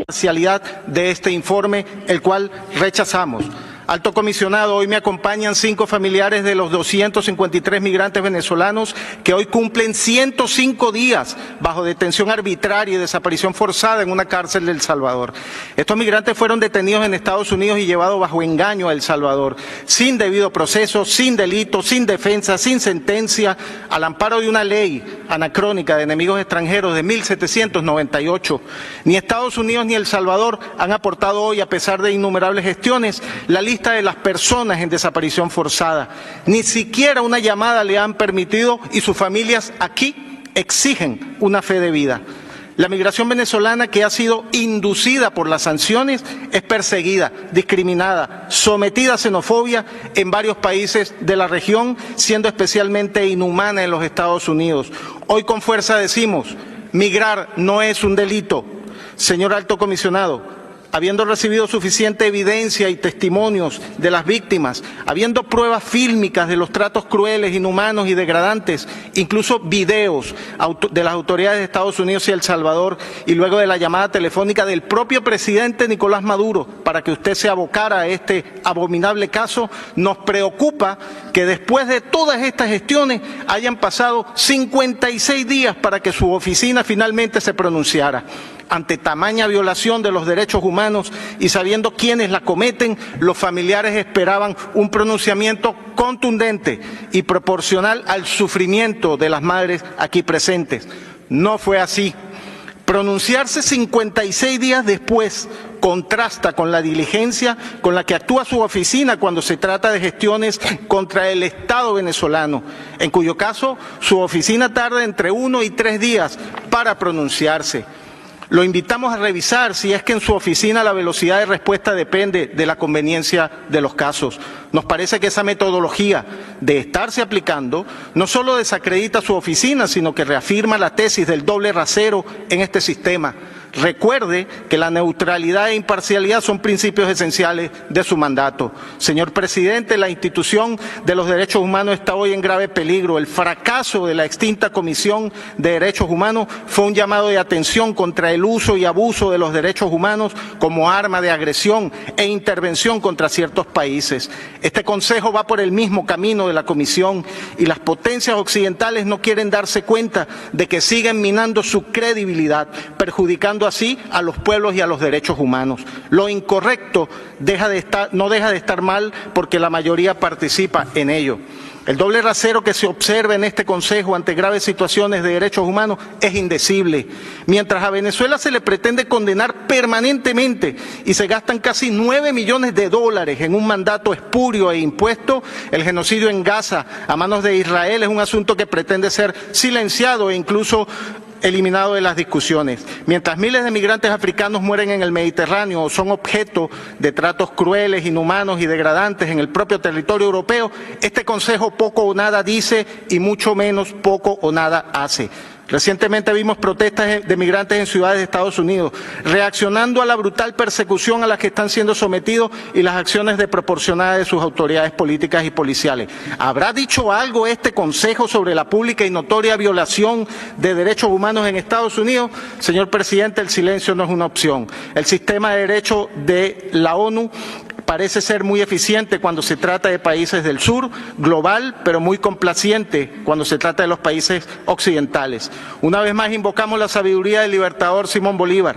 Parcialidad de este informe, el cual rechazamos. Alto comisionado, hoy me acompañan 5 familiares de los 253 migrantes venezolanos que hoy cumplen 105 días bajo detención arbitraria y desaparición forzada en una cárcel de El Salvador. Estos migrantes fueron detenidos en Estados Unidos y llevados bajo engaño a El Salvador, sin debido proceso, sin delito, sin defensa, sin sentencia, al amparo de una ley anacrónica de enemigos extranjeros de 1798. Ni Estados Unidos ni El Salvador han aportado hoy, a pesar de innumerables gestiones, la lista de las personas en desaparición forzada. Ni siquiera una llamada le han permitido y sus familias aquí exigen una fe de vida. La migración venezolana, que ha sido inducida por las sanciones, es perseguida, discriminada, sometida a xenofobia en varios países de la región, siendo especialmente inhumana en los Estados Unidos. Hoy con fuerza decimos, migrar no es un delito. Señor Alto Comisionado, habiendo recibido suficiente evidencia y testimonios de las víctimas, habiendo pruebas fílmicas de los tratos crueles, inhumanos y degradantes, incluso videos de las autoridades de Estados Unidos y El Salvador, y luego de la llamada telefónica del propio presidente Nicolás Maduro para que usted se abocara a este abominable caso, nos preocupa que después de todas estas gestiones hayan pasado 56 días para que su oficina finalmente se pronunciara. Ante tamaña violación de los derechos humanos y sabiendo quiénes la cometen, los familiares esperaban un pronunciamiento contundente y proporcional al sufrimiento de las madres aquí presentes. No fue así. Pronunciarse 56 días después contrasta con la diligencia con la que actúa su oficina cuando se trata de gestiones contra el Estado venezolano, en cuyo caso su oficina tarda entre 1 y 3 días para pronunciarse. Lo invitamos a revisar si es que en su oficina la velocidad de respuesta depende de la conveniencia de los casos. Nos parece que esa metodología de estarse aplicando no solo desacredita su oficina, sino que reafirma la tesis del doble rasero en este sistema. Recuerde que la neutralidad e imparcialidad son principios esenciales de su mandato. Señor presidente, la institución de los derechos humanos está hoy en grave peligro. El fracaso de la extinta Comisión de Derechos Humanos fue un llamado de atención contra el uso y abuso de los derechos humanos como arma de agresión e intervención contra ciertos países. Este Consejo va por el mismo camino de la Comisión y las potencias occidentales no quieren darse cuenta de que siguen minando su credibilidad, perjudicando así a los pueblos y a los derechos humanos. Lo incorrecto no deja de estar mal porque la mayoría participa en ello. El doble rasero que se observa en este Consejo ante graves situaciones de derechos humanos es indecible. Mientras a Venezuela se le pretende condenar permanentemente y se gastan casi 9 millones de dólares en un mandato espurio e impuesto, el genocidio en Gaza a manos de Israel es un asunto que pretende ser silenciado e incluso eliminado de las discusiones. Mientras miles de migrantes africanos mueren en el Mediterráneo o son objeto de tratos crueles, inhumanos y degradantes en el propio territorio europeo, este Consejo poco o nada dice y mucho menos poco o nada hace. Recientemente vimos protestas de migrantes en ciudades de Estados Unidos, reaccionando a la brutal persecución a la que están siendo sometidos y las acciones desproporcionadas de sus autoridades políticas y policiales. ¿Habrá dicho algo este Consejo sobre la pública y notoria violación de derechos humanos en Estados Unidos? Señor presidente, el silencio no es una opción. El sistema de derecho de la ONU parece ser muy eficiente cuando se trata de países del sur, global, pero muy complaciente cuando se trata de los países occidentales. Una vez más invocamos la sabiduría del libertador Simón Bolívar.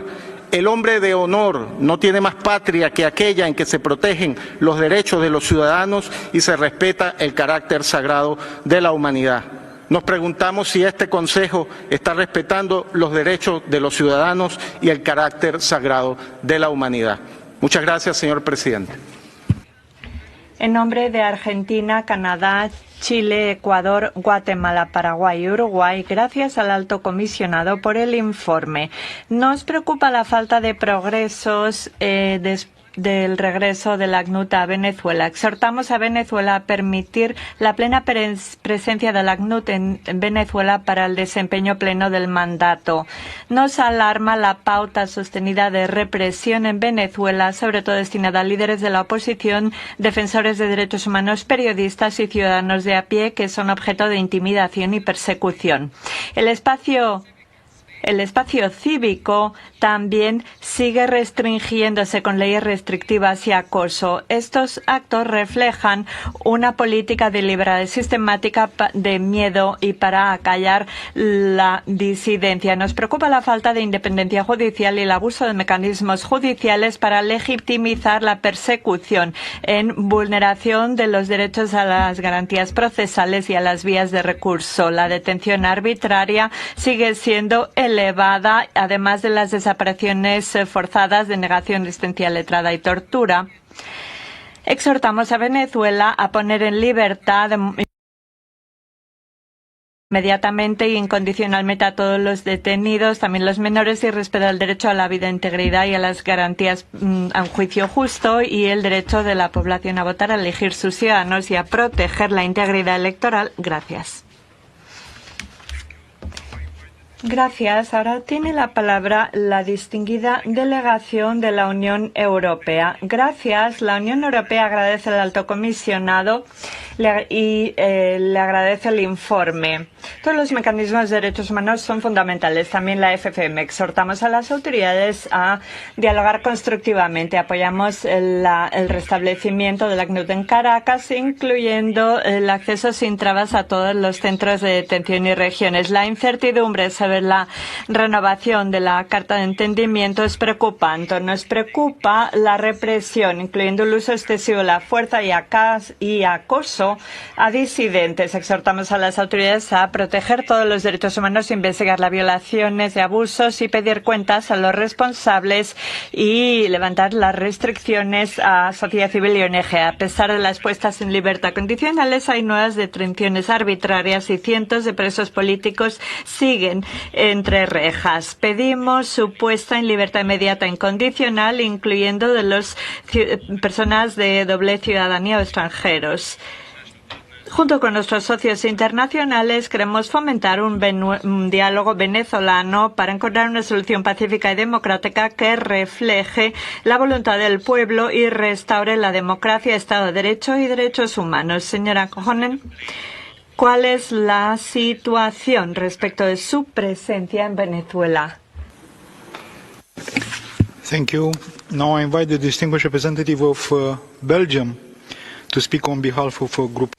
El hombre de honor no tiene más patria que aquella en que se protegen los derechos de los ciudadanos y se respeta el carácter sagrado de la humanidad. Nos preguntamos si este Consejo está respetando los derechos de los ciudadanos y el carácter sagrado de la humanidad. Muchas gracias, señor presidente. En nombre de Argentina, Canadá, Chile, Ecuador, Guatemala, Paraguay y Uruguay, gracias al Alto Comisionado por el informe. Nos preocupa la falta de progresos del regreso del ACNUR a Venezuela. Exhortamos a Venezuela a permitir la plena presencia del ACNUR en Venezuela para el desempeño pleno del mandato. Nos alarma la pauta sostenida de represión en Venezuela, sobre todo destinada a líderes de la oposición, defensores de derechos humanos, periodistas y ciudadanos de a pie que son objeto de intimidación y persecución. El espacio el espacio cívico también sigue restringiéndose con leyes restrictivas y acoso. Estos actos reflejan una política deliberada y sistemática de miedo y para acallar la disidencia. Nos preocupa la falta de independencia judicial y el abuso de mecanismos judiciales para legitimizar la persecución en vulneración de los derechos a las garantías procesales y a las vías de recurso. La detención arbitraria sigue siendo elevada, además de las desapariciones forzadas, denegación de asistencia letrada y tortura. Exhortamos a Venezuela a poner en libertad inmediatamente y incondicionalmente a todos los detenidos, también los menores, y respetar el derecho a la vida, integridad y a las garantías a un juicio justo y el derecho de la población a votar, a elegir sus ciudadanos y a proteger la integridad electoral. Gracias. Gracias. Ahora tiene la palabra la distinguida delegación de la Unión Europea. Gracias. La Unión Europea agradece al Alto Comisionado y le agradece el informe. Todos los mecanismos de derechos humanos son fundamentales. También la FFM. Exhortamos a las autoridades a dialogar constructivamente. Apoyamos el restablecimiento del ACNUD en Caracas, incluyendo el acceso sin trabas a todos los centros de detención y regiones. La incertidumbre sobre la renovación de la Carta de Entendimiento es preocupante. Nos preocupa la represión, incluyendo el uso excesivo de la fuerza y acoso a disidentes. Exhortamos a las autoridades a proteger todos los derechos humanos, investigar las violaciones y abusos y pedir cuentas a los responsables y levantar las restricciones a sociedad civil y ONG. A pesar de las puestas en libertad condicionales, hay nuevas detenciones arbitrarias y cientos de presos políticos siguen entre rejas. Pedimos su puesta en libertad inmediata incondicional, incluyendo de las personas de doble ciudadanía o extranjeros. Junto con nuestros socios internacionales, queremos fomentar un diálogo venezolano para encontrar una solución pacífica y democrática que refleje la voluntad del pueblo y restaure la democracia, Estado de Derecho y derechos humanos. Señora Kohonen, ¿cuál es la situación respecto de su presencia en Venezuela? Thank you. Now I invite the distinguished representative of Belgium to speak on behalf of a group.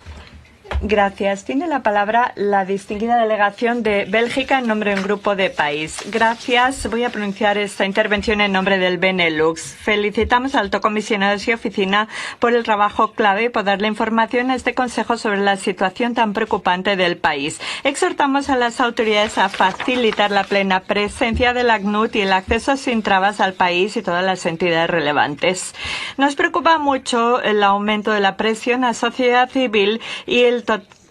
Gracias. Tiene la palabra la distinguida delegación de Bélgica en nombre de un grupo de país. Gracias. Voy a pronunciar esta intervención en nombre del Benelux. Felicitamos al Alto Comisionado y su oficina por el trabajo clave y por darle información a este Consejo sobre la situación tan preocupante del país. Exhortamos a las autoridades a facilitar la plena presencia del ACNUD y el acceso sin trabas al país y todas las entidades relevantes. Nos preocupa mucho el aumento de la presión a la sociedad civil y el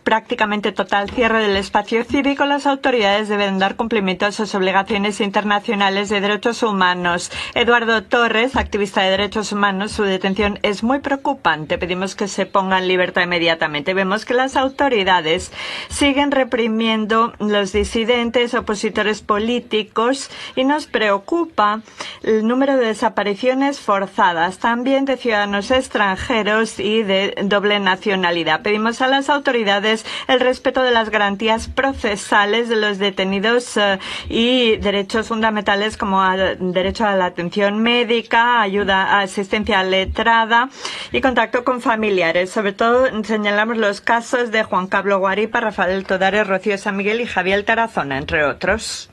prácticamente total cierre del espacio cívico. Las autoridades deben dar cumplimiento a sus obligaciones internacionales de derechos humanos. Eduardo Torres, activista de derechos humanos, su detención es muy preocupante. Pedimos que se ponga en libertad inmediatamente. Vemos que las autoridades siguen reprimiendo los disidentes, opositores políticos, y nos preocupa el número de desapariciones forzadas, también de ciudadanos extranjeros y de doble nacionalidad. Pedimos a las autoridades el respeto de las garantías procesales de los detenidos y derechos fundamentales como derecho a la atención médica, ayuda, asistencia letrada y contacto con familiares. Sobre todo señalamos los casos de Juan Pablo Guaripa, Rafael Todares, Rocío San Miguel y Javier Tarazona, entre otros.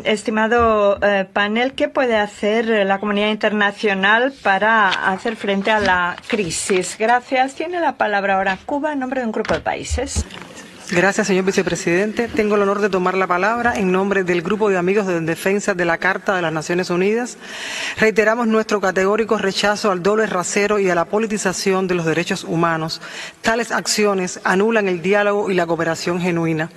Estimado panel, ¿qué puede hacer la comunidad internacional para hacer frente a la crisis? Gracias. Tiene la palabra ahora Cuba en nombre de un grupo de países. Gracias, señor vicepresidente. Tengo el honor de tomar la palabra en nombre del Grupo de Amigos en Defensa de la Carta de las Naciones Unidas. Reiteramos nuestro categórico rechazo al doble rasero y a la politización de los derechos humanos. Tales acciones anulan el diálogo y la cooperación genuina.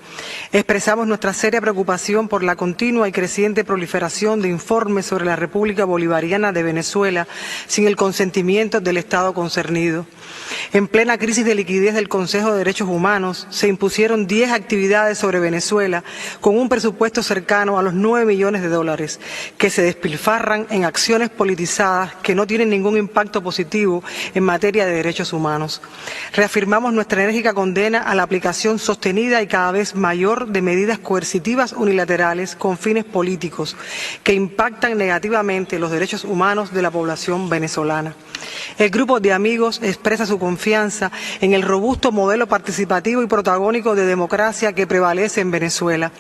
Expresamos nuestra seria preocupación por la continua y creciente proliferación de informes sobre la República Bolivariana de Venezuela sin el consentimiento del Estado concernido. En plena crisis de liquidez del Consejo de Derechos Humanos, se impusieron propusieron 10 actividades sobre Venezuela con un presupuesto cercano a los 9 millones de dólares que se despilfarran en acciones politizadas que no tienen ningún impacto positivo en materia de derechos humanos. Reafirmamos nuestra enérgica condena a la aplicación sostenida y cada vez mayor de medidas coercitivas unilaterales con fines políticos que impactan negativamente los derechos humanos de la población venezolana. El grupo de amigos expresa su confianza en el robusto modelo participativo y protagónico de democracia que prevalece en Venezuela,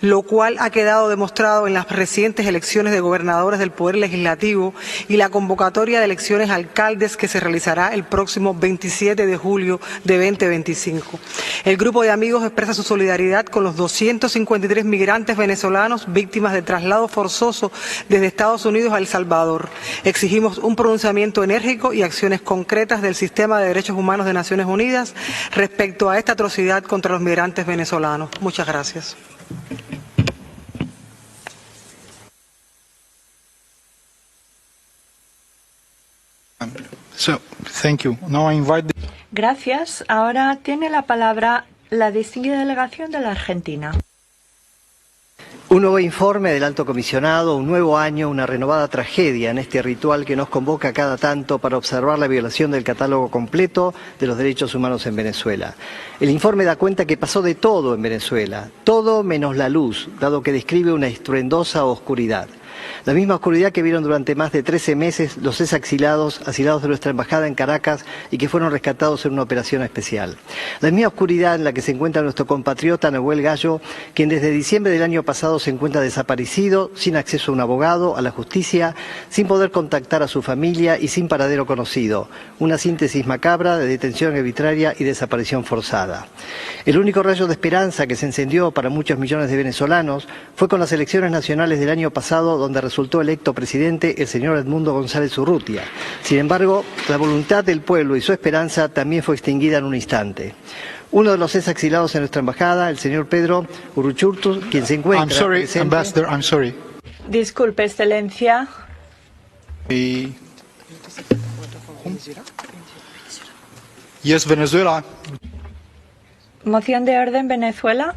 lo cual ha quedado demostrado en las recientes elecciones de gobernadores del Poder Legislativo y la convocatoria de elecciones a alcaldes que se realizará el próximo 27 de julio de 2025. El grupo de amigos expresa su solidaridad con los 253 migrantes venezolanos víctimas de traslado forzoso desde Estados Unidos a El Salvador. Exigimos un pronunciamiento enérgico y acciones concretas del Sistema de Derechos Humanos de Naciones Unidas respecto a esta atrocidad contra los migrantes venezolanos. Muchas gracias. Gracias. Ahora tiene la palabra la distinguida delegación de la Argentina. Un nuevo informe del Alto Comisionado, un nuevo año, una renovada tragedia en este ritual que nos convoca cada tanto para observar la violación del catálogo completo de los derechos humanos en Venezuela. El informe da cuenta que pasó de todo en Venezuela, todo menos la luz, dado que describe una estruendosa oscuridad. La misma oscuridad que vieron durante más de 13 meses los asilados de nuestra embajada en Caracas y que fueron rescatados en una operación especial. La misma oscuridad en la que se encuentra nuestro compatriota Nahuel Gallo, quien desde diciembre del año pasado se encuentra desaparecido, sin acceso a un abogado, a la justicia, sin poder contactar a su familia y sin paradero conocido. Una síntesis macabra de detención arbitraria y desaparición forzada. El único rayo de esperanza que se encendió para muchos millones de venezolanos fue con las elecciones nacionales del año pasado, donde resultó electo presidente el señor Edmundo González Urrutia. Sin embargo, la voluntad del pueblo y su esperanza también fue extinguida en un instante. Uno de los exiliados en nuestra embajada, el señor Pedro Uruchurtu, quien se encuentra presente... Ambassador, I'm sorry. Disculpe, Excelencia. Yes, Venezuela. Moción de orden, Venezuela.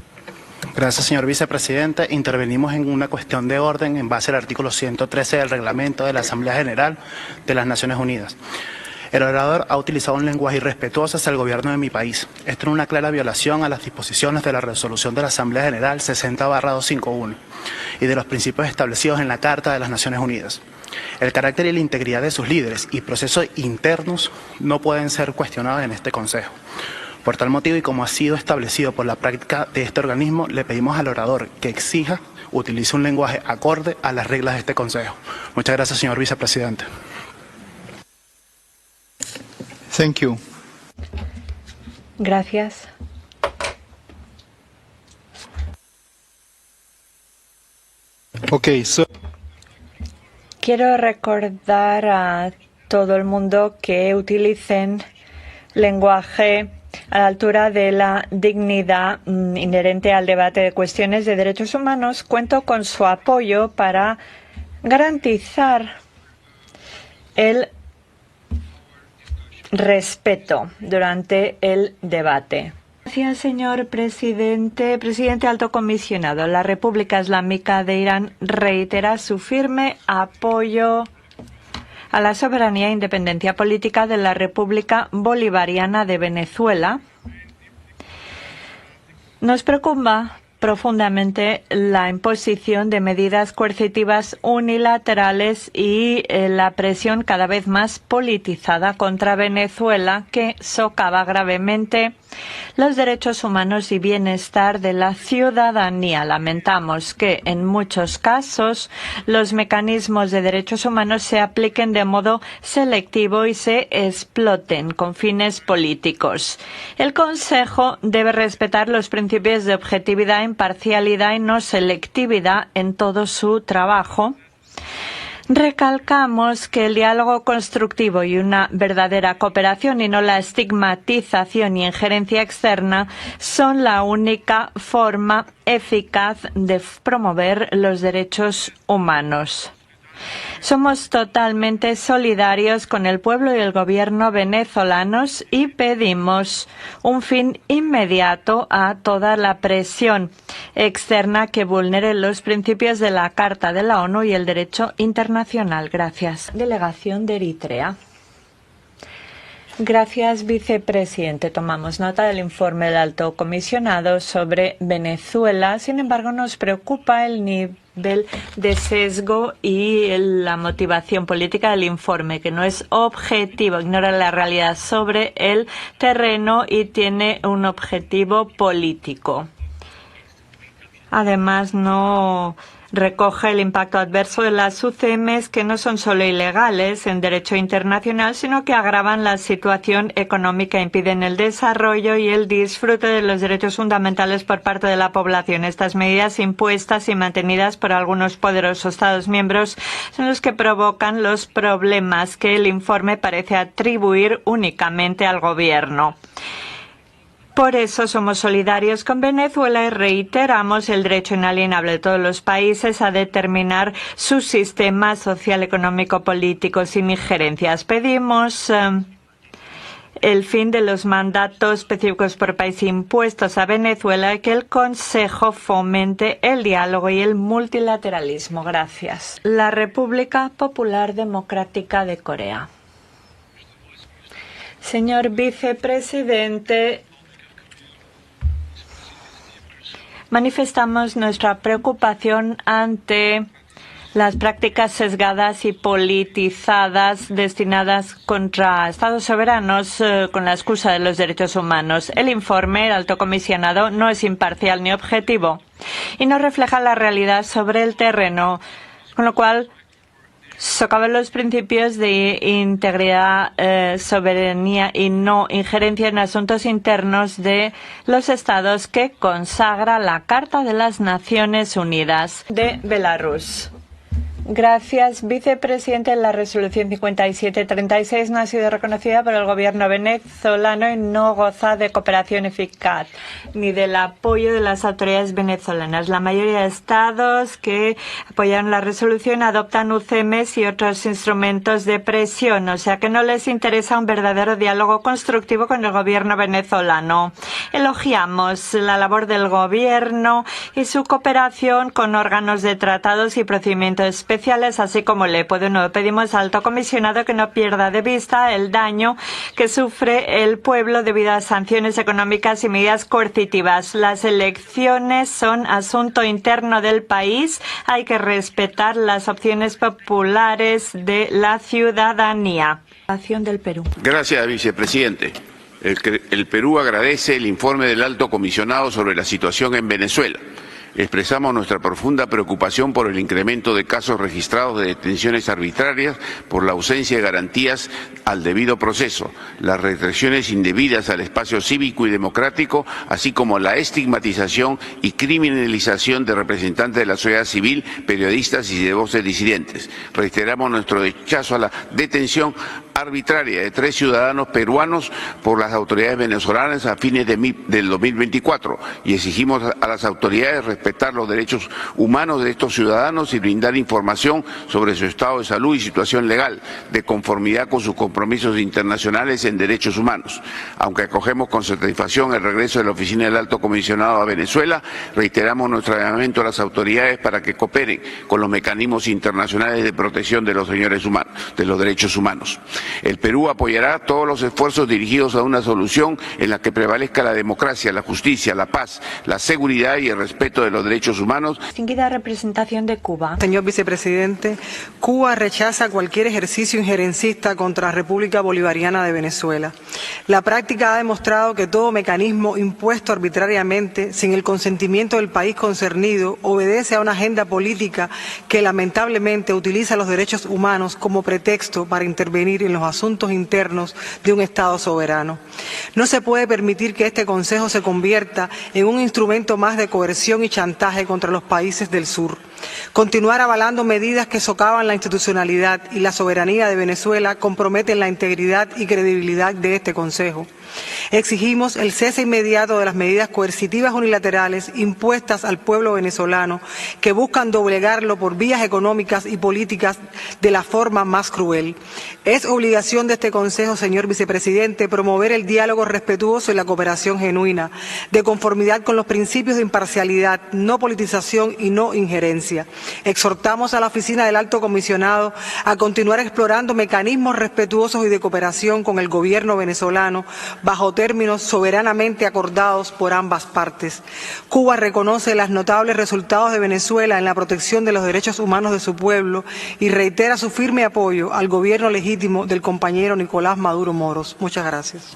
Gracias, señor vicepresidente. Intervenimos en una cuestión de orden en base al artículo 113 del reglamento de la Asamblea General de las Naciones Unidas. El orador ha utilizado un lenguaje irrespetuoso hacia el gobierno de mi país. Esto es una clara violación a las disposiciones de la resolución de la Asamblea General 60/251 y de los principios establecidos en la Carta de las Naciones Unidas. El carácter y la integridad de sus líderes y procesos internos no pueden ser cuestionados en este Consejo. Por tal motivo y como ha sido establecido por la práctica de este organismo, le pedimos al orador que utilice un lenguaje acorde a las reglas de este Consejo. Muchas gracias, señor vicepresidente. Thank you. Gracias. Okay, so... Quiero recordar a todo el mundo que utilicen lenguaje a la altura de la dignidad inherente al debate de cuestiones de derechos humanos. Cuento con su apoyo para garantizar el respeto durante el debate. Gracias, señor presidente. Presidente Alto Comisionado, la República Islámica de Irán reitera su firme apoyo a la soberanía e independencia política de la República Bolivariana de Venezuela. Nos preocupa profundamente la imposición de medidas coercitivas unilaterales y la presión cada vez más politizada contra Venezuela, que socava gravemente los derechos humanos y bienestar de la ciudadanía. Lamentamos que en muchos casos los mecanismos de derechos humanos se apliquen de modo selectivo y se exploten con fines políticos. El Consejo debe respetar los principios de objetividad, imparcialidad y no selectividad en todo su trabajo. Recalcamos que el diálogo constructivo y una verdadera cooperación y no la estigmatización y injerencia externa son la única forma eficaz de promover los derechos humanos. Somos totalmente solidarios con el pueblo y el gobierno venezolanos y pedimos un fin inmediato a toda la presión externa que vulnere los principios de la Carta de la ONU y el derecho internacional. Gracias. Delegación de Eritrea. Gracias, vicepresidente. Tomamos nota del informe del Alto Comisionado sobre Venezuela. Sin embargo, nos preocupa el nivel de sesgo y la motivación política del informe, que no es objetivo, ignora la realidad sobre el terreno y tiene un objetivo político. Además, no recoge el impacto adverso de las UCMs, que no son solo ilegales en derecho internacional, sino que agravan la situación económica, impiden el desarrollo y el disfrute de los derechos fundamentales por parte de la población. Estas medidas impuestas y mantenidas por algunos poderosos Estados miembros son los que provocan los problemas que el informe parece atribuir únicamente al gobierno. Por eso somos solidarios con Venezuela y reiteramos el derecho inalienable de todos los países a determinar su sistema social, económico, político sin injerencias. Pedimos el fin de los mandatos específicos por país impuestos a Venezuela y que el Consejo fomente el diálogo y el multilateralismo. Gracias. La República Popular Democrática de Corea. Señor vicepresidente, manifestamos nuestra preocupación ante las prácticas sesgadas y politizadas destinadas contra Estados soberanos con la excusa de los derechos humanos. El informe del Alto Comisionado no es imparcial ni objetivo y no refleja la realidad sobre el terreno, con lo cual socava los principios de integridad, soberanía y no injerencia en asuntos internos de los estados que consagra la Carta de las Naciones Unidas de Belarus. Gracias, vicepresidente. La resolución 5736 no ha sido reconocida por el gobierno venezolano y no goza de cooperación eficaz ni del apoyo de las autoridades venezolanas. La mayoría de estados que apoyaron la resolución adoptan UCMs y otros instrumentos de presión, o sea que no les interesa un verdadero diálogo constructivo con el gobierno venezolano. Elogiamos la labor del gobierno y su cooperación con órganos de tratados y procedimientos especiales, así como le pedimos al Alto Comisionado que no pierda de vista el daño que sufre el pueblo debido a sanciones económicas y medidas coercitivas. Las elecciones son asunto interno del país. Hay que respetar las opciones populares de la ciudadanía. Del Perú. Gracias, vicepresidente. El Perú agradece el informe del Alto Comisionado sobre la situación en Venezuela. Expresamos nuestra profunda preocupación por el incremento de casos registrados de detenciones arbitrarias por la ausencia de garantías al debido proceso, las restricciones indebidas al espacio cívico y democrático, así como la estigmatización y criminalización de representantes de la sociedad civil, periodistas y de voces disidentes. Reiteramos nuestro rechazo a la detención arbitraria de 3 ciudadanos peruanos por las autoridades venezolanas a fines del 2024 y exigimos a las autoridades respetar los derechos humanos de estos ciudadanos y brindar información sobre su estado de salud y situación legal, de conformidad con sus compromisos internacionales en derechos humanos. Aunque acogemos con satisfacción el regreso de la Oficina del Alto Comisionado a Venezuela, reiteramos nuestro llamamiento a las autoridades para que cooperen con los mecanismos internacionales de protección de los derechos humanos. El Perú apoyará todos los esfuerzos dirigidos a una solución en la que prevalezca la democracia, la justicia, la paz, la seguridad y el respeto de los derechos humanos. Distinguida representación de Cuba. Señor vicepresidente, Cuba rechaza cualquier ejercicio injerencista contra la República Bolivariana de Venezuela. La práctica ha demostrado que todo mecanismo impuesto arbitrariamente, sin el consentimiento del país concernido, obedece a una agenda política que lamentablemente utiliza los derechos humanos como pretexto para intervenir en los asuntos internos de un Estado soberano. No se puede permitir que este Consejo se convierta en un instrumento más de coerción y chantaje contra los países del sur. Continuar avalando medidas que socavan la institucionalidad y la soberanía de Venezuela comprometen la integridad y credibilidad de este Consejo. Exigimos el cese inmediato de las medidas coercitivas unilaterales impuestas al pueblo venezolano que buscan doblegarlo por vías económicas y políticas de la forma más cruel. Es obligación de este Consejo, señor Vicepresidente, promover el diálogo respetuoso y la cooperación genuina, de conformidad con los principios de imparcialidad, no politización y no injerencia. Exhortamos a la Oficina del Alto Comisionado a continuar explorando mecanismos respetuosos y de cooperación con el gobierno venezolano bajo términos soberanamente acordados por ambas partes. Cuba reconoce los notables resultados de Venezuela en la protección de los derechos humanos de su pueblo y reitera su firme apoyo al gobierno legítimo del compañero Nicolás Maduro Moros. Muchas gracias.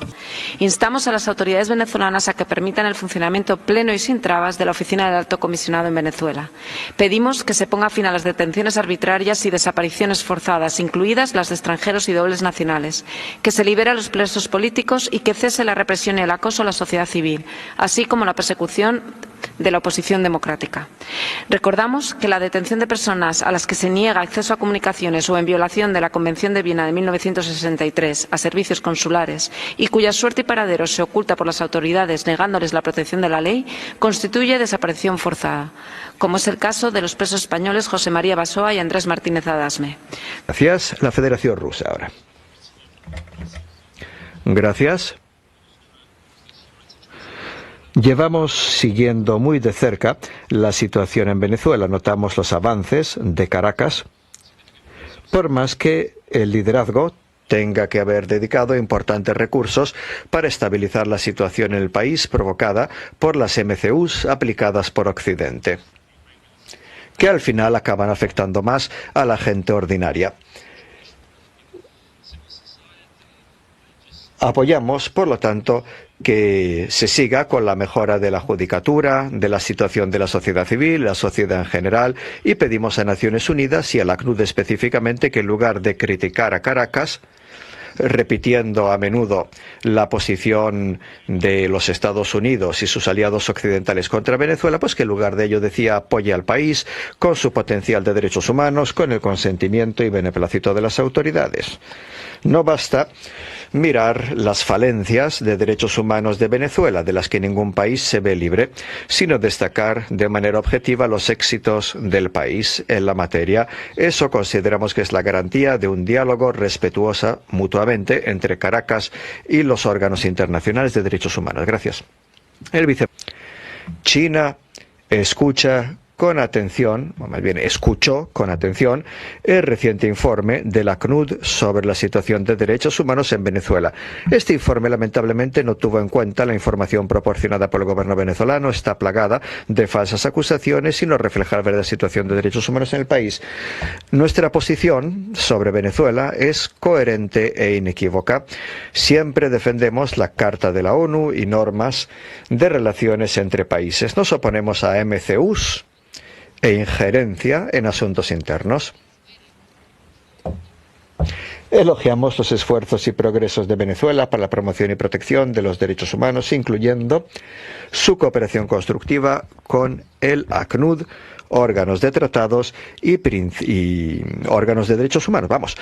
Instamos a las autoridades venezolanas a que permitan el funcionamiento pleno y sin trabas de la Oficina del Alto Comisionado en Venezuela. Pedimos que se ponga fin a las detenciones arbitrarias y desapariciones forzadas, incluidas las de extranjeros y dobles nacionales, que se libere a los presos políticos y que cese la represión y el acoso a la sociedad civil, así como la persecución de la oposición democrática. Recordamos que la detención de personas a las que se niega acceso a comunicaciones o en violación de la Convención de Viena de 1963 a servicios consulares y cuya suerte y paradero se oculta por las autoridades negándoles la protección de la ley, constituye desaparición forzada, como es el caso de los presos españoles José María Basoa y Andrés Martínez Adasme. Gracias. La Federación Rusa ahora. Gracias. Llevamos siguiendo muy de cerca la situación en Venezuela. Notamos los avances de Caracas, por más que el liderazgo tenga que haber dedicado importantes recursos para estabilizar la situación en el país provocada por las MCUs aplicadas por Occidente, que al final acaban afectando más a la gente ordinaria. Apoyamos, por lo tanto, que se siga con la mejora de la judicatura, de la situación de la sociedad civil, la sociedad en general, y pedimos a Naciones Unidas y a la ACNUD específicamente que en lugar de criticar a Caracas, repitiendo a menudo la posición de los Estados Unidos y sus aliados occidentales contra Venezuela, pues que en lugar de ello decía apoye al país con su potencial de derechos humanos, con el consentimiento y beneplácito de las autoridades. No basta mirar las falencias de derechos humanos de Venezuela, de las que ningún país se ve libre, sino destacar de manera objetiva los éxitos del país en la materia. Eso consideramos que es la garantía de un diálogo respetuoso mutuamente entre Caracas y los órganos internacionales de derechos humanos. Gracias. El China escucha con atención, o más bien escuchó con atención, el reciente informe de la ACNUD sobre la situación de derechos humanos en Venezuela. Este informe lamentablemente no tuvo en cuenta la información proporcionada por el gobierno venezolano, está plagada de falsas acusaciones y no refleja la verdadera situación de derechos humanos en el país. Nuestra posición sobre Venezuela es coherente e inequívoca. Siempre defendemos la Carta de la ONU y normas de relaciones entre países. Nos oponemos a MCUs e injerencia en asuntos internos. Elogiamos los esfuerzos y progresos de Venezuela para la promoción y protección de los derechos humanos, incluyendo su cooperación constructiva con el ACNUD, órganos de tratados y órganos de derechos humanos.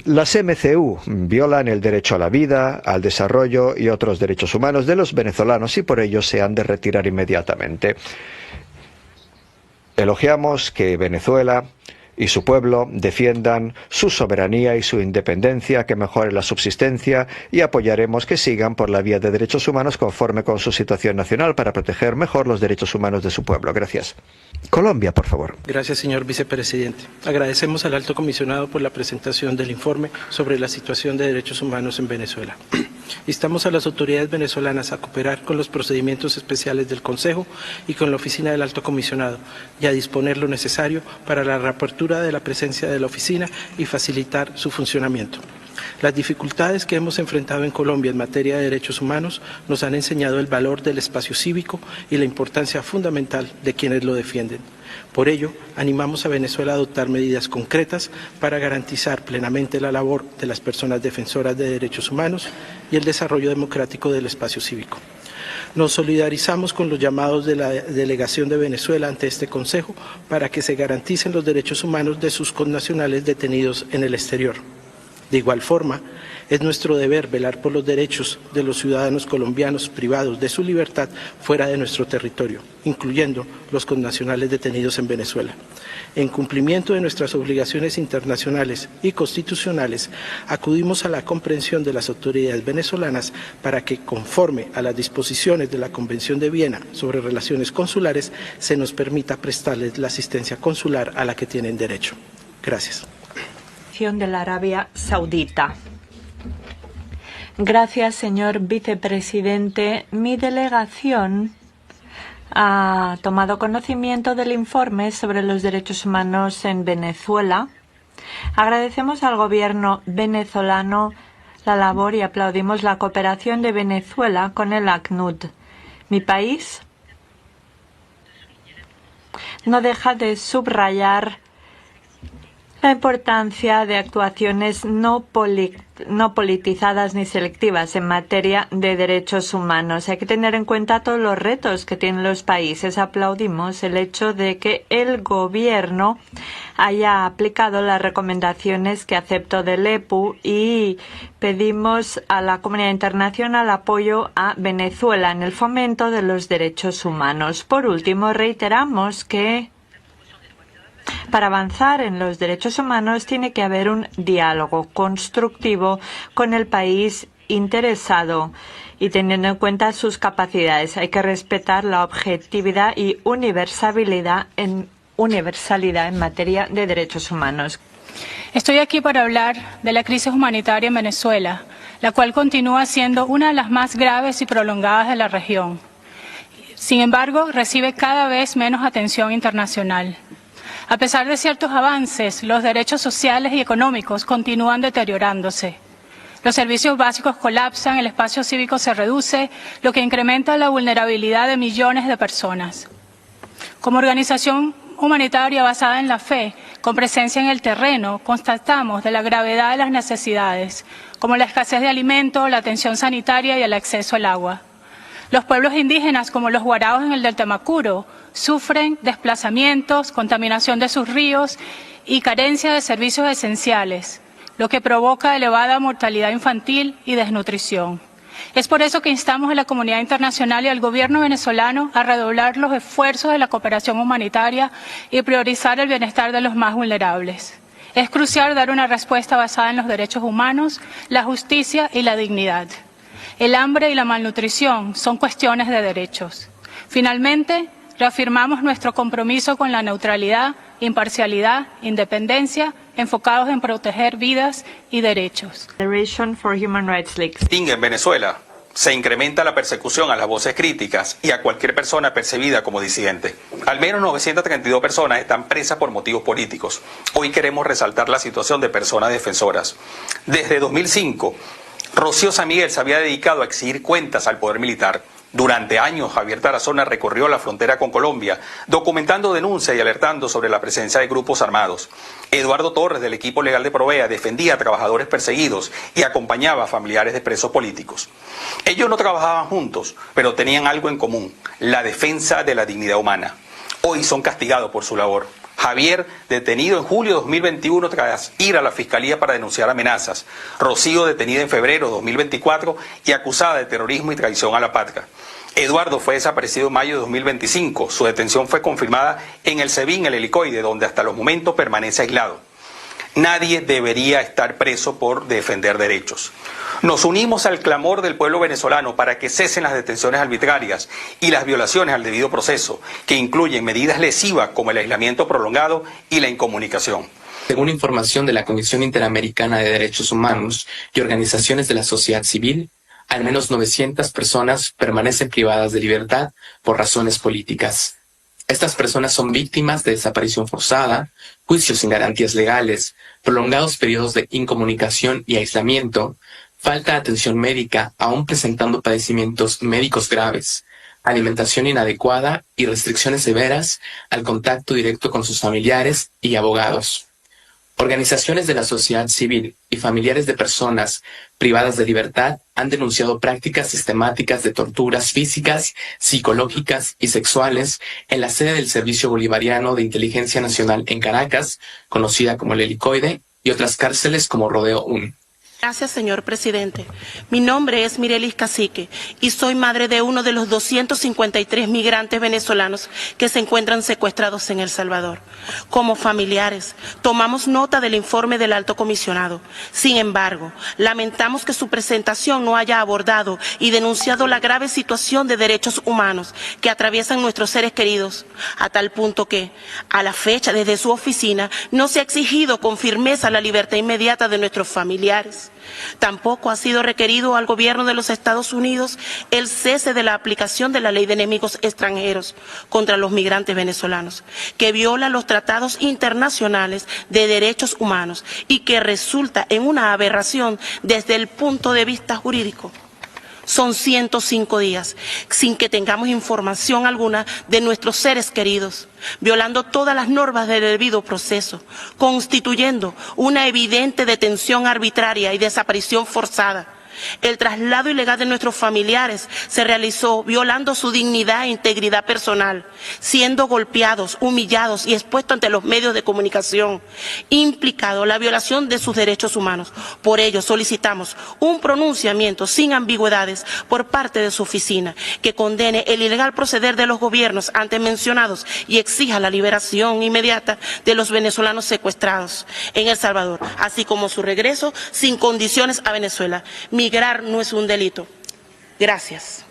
Las MCU violan el derecho a la vida, al desarrollo y otros derechos humanos de los venezolanos y por ello se han de retirar inmediatamente. Elogiamos que Venezuela y su pueblo defiendan su soberanía y su independencia, que mejore la subsistencia, y apoyaremos que sigan por la vía de derechos humanos conforme con su situación nacional para proteger mejor los derechos humanos de su pueblo. Gracias. Colombia, por favor. Gracias, señor vicepresidente. Agradecemos al Alto Comisionado por la presentación del informe sobre la situación de derechos humanos en Venezuela. Instamos a las autoridades venezolanas a cooperar con los procedimientos especiales del Consejo y con la Oficina del Alto Comisionado y a disponer lo necesario para la reapertura de la presencia de la oficina y facilitar su funcionamiento. Las dificultades que hemos enfrentado en Colombia en materia de derechos humanos nos han enseñado el valor del espacio cívico y la importancia fundamental de quienes lo defienden. Por ello, animamos a Venezuela a adoptar medidas concretas para garantizar plenamente la labor de las personas defensoras de derechos humanos y el desarrollo democrático del espacio cívico. Nos solidarizamos con los llamados de la delegación de Venezuela ante este Consejo para que se garanticen los derechos humanos de sus connacionales detenidos en el exterior. De igual forma, es nuestro deber velar por los derechos de los ciudadanos colombianos privados de su libertad fuera de nuestro territorio, incluyendo los connacionales detenidos en Venezuela. En cumplimiento de nuestras obligaciones internacionales y constitucionales, acudimos a la comprensión de las autoridades venezolanas para que, conforme a las disposiciones de la Convención de Viena sobre relaciones consulares, se nos permita prestarles la asistencia consular a la que tienen derecho. Gracias. De la Arabia Saudita. Gracias, señor vicepresidente. Mi delegación ha tomado conocimiento del informe sobre los derechos humanos en Venezuela. Agradecemos al gobierno venezolano la labor y aplaudimos la cooperación de Venezuela con el ACNUD. Mi país no deja de subrayar la importancia de actuaciones no politizadas ni selectivas en materia de derechos humanos. Hay que tener en cuenta todos los retos que tienen los países. Aplaudimos el hecho de que el gobierno haya aplicado las recomendaciones que aceptó del EPU y pedimos a la comunidad internacional apoyo a Venezuela en el fomento de los derechos humanos. Por último, reiteramos que para avanzar en los derechos humanos tiene que haber un diálogo constructivo con el país interesado y teniendo en cuenta sus capacidades. Hay que respetar la objetividad y universalidad en materia de derechos humanos. Estoy aquí para hablar de la crisis humanitaria en Venezuela, la cual continúa siendo una de las más graves y prolongadas de la región. Sin embargo, recibe cada vez menos atención internacional. A pesar de ciertos avances, los derechos sociales y económicos continúan deteriorándose. Los servicios básicos colapsan, el espacio cívico se reduce, lo que incrementa la vulnerabilidad de millones de personas. Como organización humanitaria basada en la fe, con presencia en el terreno, constatamos de la gravedad de las necesidades, como la escasez de alimentos, la atención sanitaria y el acceso al agua. Los pueblos indígenas, como los guaraos en el Delta Macuro, sufren desplazamientos, contaminación de sus ríos y carencia de servicios esenciales, lo que provoca elevada mortalidad infantil y desnutrición. Es por eso que instamos a la comunidad internacional y al gobierno venezolano a redoblar los esfuerzos de la cooperación humanitaria y priorizar el bienestar de los más vulnerables. Es crucial dar una respuesta basada en los derechos humanos, la justicia y la dignidad. El hambre y la malnutrición son cuestiones de derechos. Finalmente, reafirmamos nuestro compromiso con la neutralidad, imparcialidad, independencia, enfocados en proteger vidas y derechos. En Venezuela se incrementa la persecución a las voces críticas y a cualquier persona percibida como disidente. Al menos 932 personas están presas por motivos políticos. Hoy queremos resaltar la situación de personas defensoras. Desde 2005, Rocío San Miguel se había dedicado a exigir cuentas al poder militar. Durante años, Javier Tarazona recorrió la frontera con Colombia, documentando denuncias y alertando sobre la presencia de grupos armados. Eduardo Torres, del equipo legal de Provea, defendía a trabajadores perseguidos y acompañaba a familiares de presos políticos. Ellos no trabajaban juntos, pero tenían algo en común: la defensa de la dignidad humana. Hoy son castigados por su labor. Javier, detenido en julio de 2021 tras ir a la Fiscalía para denunciar amenazas. Rocío, detenida en febrero de 2024 y acusada de terrorismo y traición a la patria. Eduardo fue desaparecido en mayo de 2025. Su detención fue confirmada en el SEBIN, el helicoide, donde hasta los momentos permanece aislado. Nadie debería estar preso por defender derechos. Nos unimos al clamor del pueblo venezolano para que cesen las detenciones arbitrarias y las violaciones al debido proceso, que incluyen medidas lesivas como el aislamiento prolongado y la incomunicación. Según información de la Comisión Interamericana de Derechos Humanos y organizaciones de la sociedad civil, al menos 900 personas permanecen privadas de libertad por razones políticas. Estas personas son víctimas de desaparición forzada, juicios sin garantías legales, prolongados periodos de incomunicación y aislamiento, falta de atención médica, aún presentando padecimientos médicos graves, alimentación inadecuada y restricciones severas al contacto directo con sus familiares y abogados. Organizaciones de la sociedad civil y familiares de personas privadas de libertad han denunciado prácticas sistemáticas de torturas físicas, psicológicas y sexuales en la sede del Servicio Bolivariano de Inteligencia Nacional en Caracas, conocida como el Helicoide, y otras cárceles como Rodeo 1. Gracias, señor presidente. Mi nombre es Mirelis Cacique y soy madre de uno de los 253 migrantes venezolanos que se encuentran secuestrados en El Salvador. Como familiares, tomamos nota del informe del alto comisionado. Sin embargo, lamentamos que su presentación no haya abordado y denunciado la grave situación de derechos humanos que atraviesan nuestros seres queridos, a tal punto que, a la fecha, desde su oficina, no se ha exigido con firmeza la libertad inmediata de nuestros familiares. Tampoco ha sido requerido al gobierno de los Estados Unidos el cese de la aplicación de la Ley de Enemigos Extranjeros contra los migrantes venezolanos, que viola los tratados internacionales de derechos humanos y que resulta en una aberración desde el punto de vista jurídico. Son 105 días sin que tengamos información alguna de nuestros seres queridos, violando todas las normas del debido proceso, constituyendo una evidente detención arbitraria y desaparición forzada. El traslado ilegal de nuestros familiares se realizó violando su dignidad e integridad personal, siendo golpeados, humillados y expuestos ante los medios de comunicación, implicado la violación de sus derechos humanos. Por ello solicitamos un pronunciamiento sin ambigüedades por parte de su oficina, que condene el ilegal proceder de los gobiernos antes mencionados y exija la liberación inmediata de los venezolanos secuestrados en El Salvador, así como su regreso sin condiciones a Venezuela. Migrar no es un delito. Gracias.